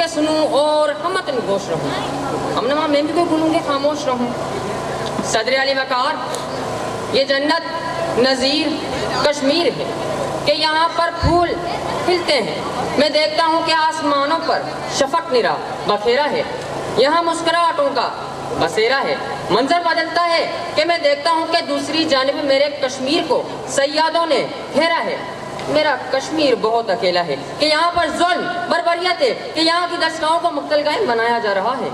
के सुनूं और हमतन गोश रहूं, हमनमा मैं भी कोई बोलूं के खामोश रहूं। सदर अली वकार, ये जन्नत नज़ीर कश्मीर है कि यहाँ पर फूल खिलते हैं। मैं देखता हूँ कि आसमानों पर शफक निरा बखेरा है, यहाँ मुस्कुराहटों का बसेरा है। मंजर बदलता है कि मैं देखता हूँ कि दूसरी जानिब मेरे कश्मीर को सैयादों ने घेरा है। मेरा कश्मीर बहुत अकेला है कि यहाँ पर जुल्म बर्बरियत है, कि यहाँ की दशगाहों को मुख्तलगाह बनाया जा रहा है।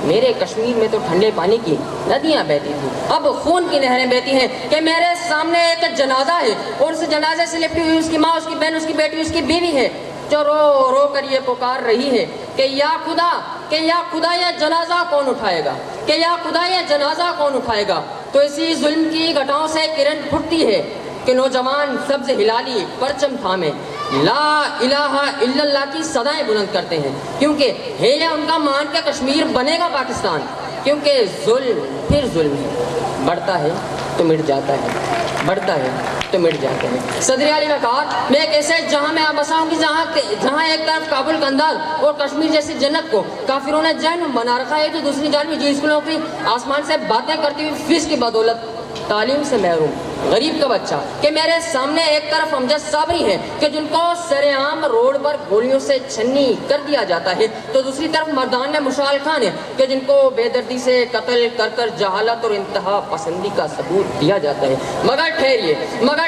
मेरे कश्मीर में तो ठंडे पानी की नदियाँ बहती थी, अब खून की नहरें बहती हैं कि मेरे सामने एक जनाजा है और उस जनाजे से लिपटी हुई उसकी माँ, उसकी बहन, उसकी बेटी, उसकी बीवी है, जो रो रो कर ये पुकार रही है कि या खुदा ये जनाजा कौन उठाएगा, कि या खुदा ये जनाजा कौन उठाएगा। तो इसी जुल्म की घटाओं से किरण फुटती है कि नौजवान सब्ज हिलाली परचम थामे ला इलाहा इल्लल्लाह की सदाएं बुलंद करते हैं, क्योंकि है ये उनका मान के कश्मीर बनेगा पाकिस्तान। क्योंकि जुल्म फिर जुल्म है, बढ़ता है तो मिट जाता है, बढ़ता है तो मिट जाते हैं। सदर अली वकार, मैं एक ऐसे जहाँ में आप बसा हूँ कि जहाँ एक तरफ काबुल कंधार और कश्मीर जैसी जन्नत को काफिरों ने जन्म बना रखा है, तो दूसरी जानब जो स्कूलों की आसमान से बातें करती हुई फीस की बदौलत तालीम से महरूम गरीब का बच्चा, कि मेरे सामने एक तरफ अमजद साबरी है कि जिनको सरेआम रोड पर गोलियों से छन्नी कर दिया जाता है, तो दूसरी तरफ मर्दान मुशाल खान है कि जिनको बेदर्दी से कत्ल कर कर जहालत और इंतहा पसंदी का सबूत दिया जाता है। मगर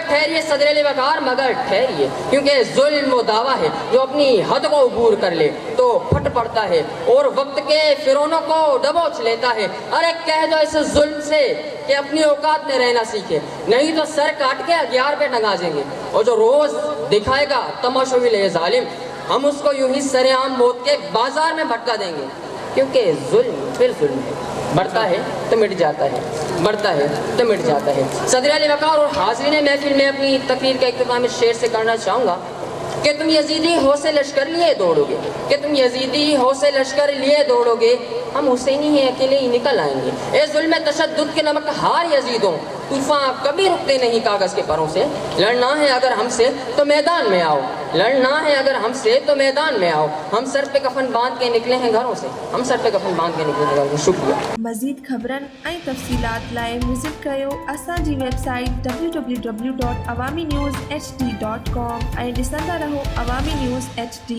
ठहरिए सदर अली वकार, मगर ठहरिए, क्योंकि जुल्म वो दावा है जो अपनी हद को अबूर कर ले तो फट पड़ता है और वक्त के फिरौनों को दबोच लेता है। अरे कह दो इस जुल्म से कि अपनी औकात में रहना सीखे, नहीं तो सर काट के अग्यार पे नगाजेंगे, और जो रोज दिखाएगा तमाशोविल जालिम, हम उसको यूं ही सरेआम मौत के बाजार में भटका देंगे। क्योंकि जुल्म फिर जुल्म है, बढ़ता है तो मिट जाता है, बढ़ता है तो मिट जाता है। सदर अली वकार और हाज़रीन महफिल में अपनी तकरीर का इख्तिताम इस शेर से करना चाहूँगा कि तुम यजीदी हो से लश्कर लिए दौड़ोगे, कि तुम यजीदी हो से लश्कर लिए दौड़ोगे, हम हुसैनी ही अकेले ही निकल आएंगे। ए जुल्म तशद्दुद के नमक हार यजीदों, तूफान कभी रुकते नहीं कागज के परों से। लड़ना है अगर हमसे तो मैदान में आओ, लड़ना है अगर हमसे तो मैदान में आओ। हम सर पे कफन बांध के निकले हैं घरों से, हम सर पे कफन बांध के निकले हैं घरों से। शुक्रिया। मज़ीद ख़बरनि ऐं तफ़सीलात लाइ विज़िट कयो असांजी वेबसाइट www.awamiNewsHD.com ऐं ॾिसंदा रहो अवामी न्यूज़ HD।